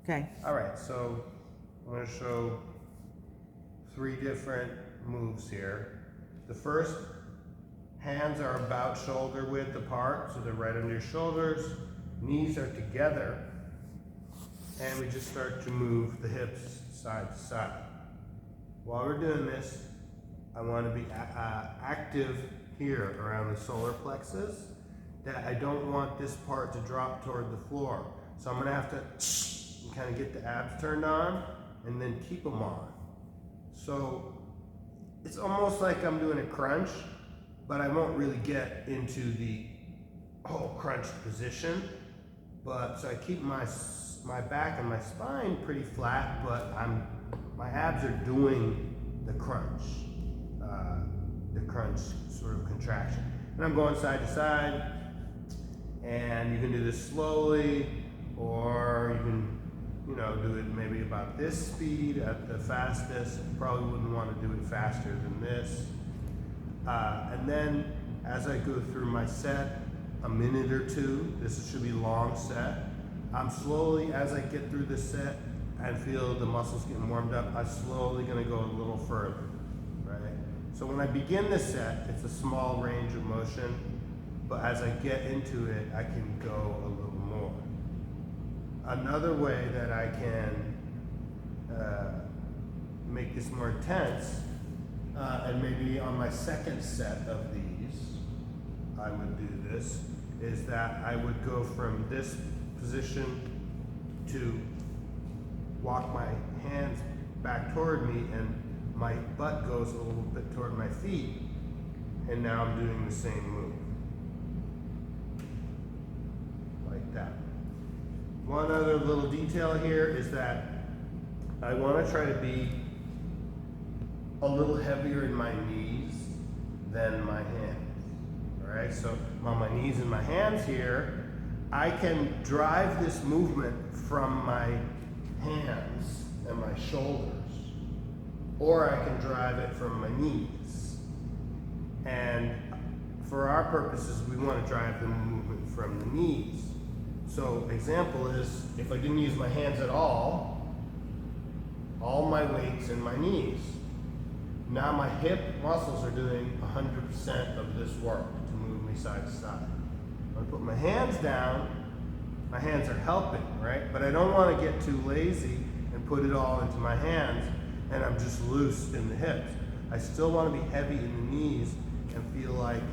Okay. All right, so I'm going to show 3 different moves here. The first, hands are about shoulder width apart, so they're right under your shoulders. Knees are together, and we just start to move the hips side to side. While we're doing this, I want to be active here around the solar plexus. That I don't want this part to drop toward the floor. So I'm going to have to kind of get the abs turned on and then keep them on. So it's almost like I'm doing a crunch, but I won't really get into the whole crunch position. But so I keep my back and my spine pretty flat, but my abs are doing the crunch sort of contraction. And I'm going side to side, and you can do this slowly, or you can, do it maybe about this speed at the fastest. You probably wouldn't want to do it faster than this. And then as I go through my set, a minute or two, this should be a long set. I'm slowly, as I get through this set and feel the muscles getting warmed up, I'm slowly going to go a little further, right? So when I begin this set, it's a small range of motion, but as I get into it, I can go a little more. Another way that I can make this more intense, and maybe on my second set of these, I would do this, is that I would go from this position to walk my hands back toward me, and my butt goes a little bit toward my feet, and now I'm doing the same move. Like that. One other little detail here is that I want to try to be a little heavier in my knees than my hands. Alright, so on my knees and my hands here, I can drive this movement from my hands and my shoulders, or I can drive it from my knees. And for our purposes, we want to drive the movement from the knees. So example is, if I didn't use my hands at all my weight's in my knees. Now my hip muscles are doing 100% of this work to move me side to side. When I put my hands down, my hands are helping, right? But I don't want to get too lazy and put it all into my hands and I'm just loose in the hips. I still want to be heavy in the knees and feel like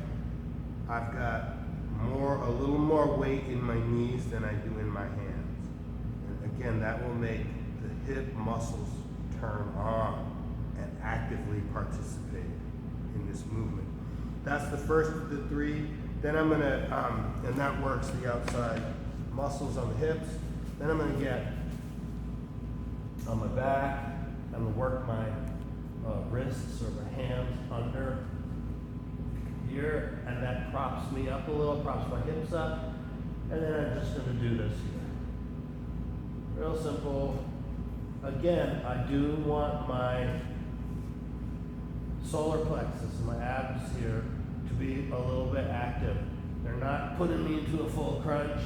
I've got a little more weight in my knees than I do in my hands. And again, that will make the hip muscles turn on and actively participate in this movement. That's the first of the 3. Then I'm gonna, and that works the outside muscles on the hips. Then I'm gonna get on my back. I'm gonna work my wrists or my hands under here, and that props me up a little, props my hips up, and then I'm just gonna do this here. Real simple. Again, I do want my solar plexus, my abs here, to be a little bit active. They're not putting me into a full crunch,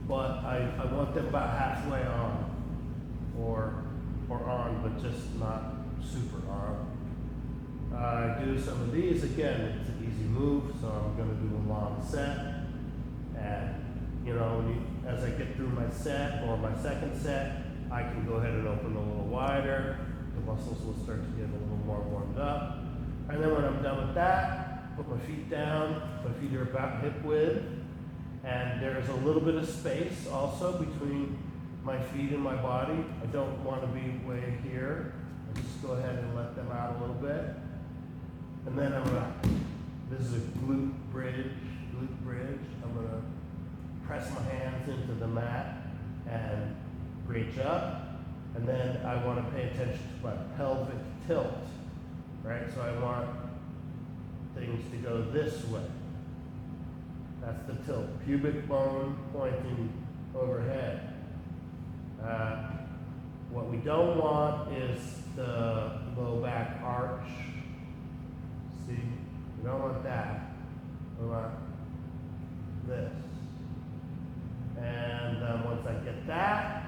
but I want them about halfway on, or on, but just not super on. I do some of these, again, it's an easy move, so I'm going to do a long set, and as I get through my set, or my second set, I can go ahead and open a little wider, the muscles will start to get a little more warmed up, and then when I'm done with that, put my feet down, my feet are about hip width, and there's a little bit of space also between my feet and my body. I don't want to be way here, I just go ahead and let them out a little bit. And then this is a glute bridge. I'm gonna press my hands into the mat and reach up. And then I wanna pay attention to my pelvic tilt, right? So I want things to go this way. That's the tilt. Pubic bone pointing overhead. What we don't want is the low back arch. See, we don't want that. We want this. And once I get that,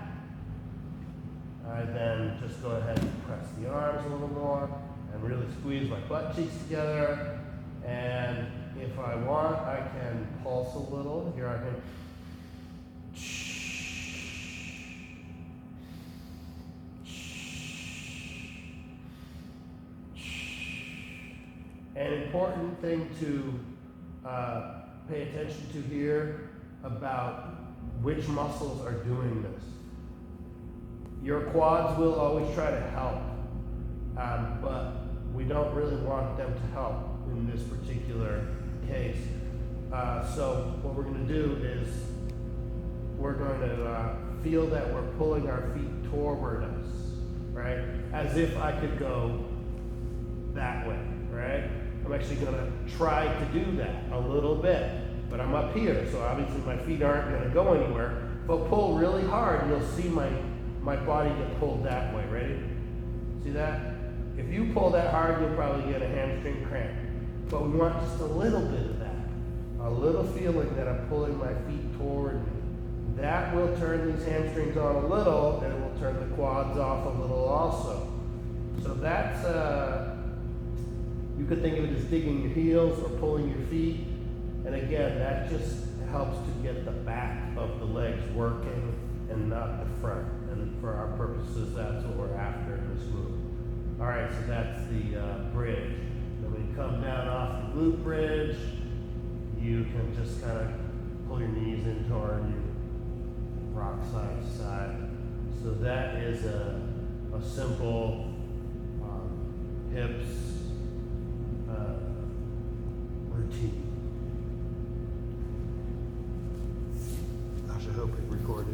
I then just go ahead and press the arms a little more and really squeeze my butt cheeks together. And if I want, I can pulse a little. Here I can. An important thing to pay attention to here about which muscles are doing this. Your quads will always try to help, but we don't really want them to help in this particular case. So what we're going to do is we're going to feel that we're pulling our feet toward us, right? As if I could go that way, right? I'm actually going to try to do that a little bit, but I'm up here, so obviously my feet aren't going to go anywhere. If I pull really hard, you'll see my body get pulled that way. Ready? See that? If you pull that hard, you'll probably get a hamstring cramp. But we want just a little bit of that. A little feeling that I'm pulling my feet toward me. That will turn these hamstrings on a little, and it will turn the quads off a little also. So that's, you could think of it as digging your heels or pulling your feet. And again, that just helps to get the back of the legs working and not the front. And for our purposes, that's what we're after in this move. All right, so that's the bridge. Then when you come down off the glute bridge, you can just kind of pull your knees in toward you, rock side to side. So that is a simple hips routine. I should hope it recorded.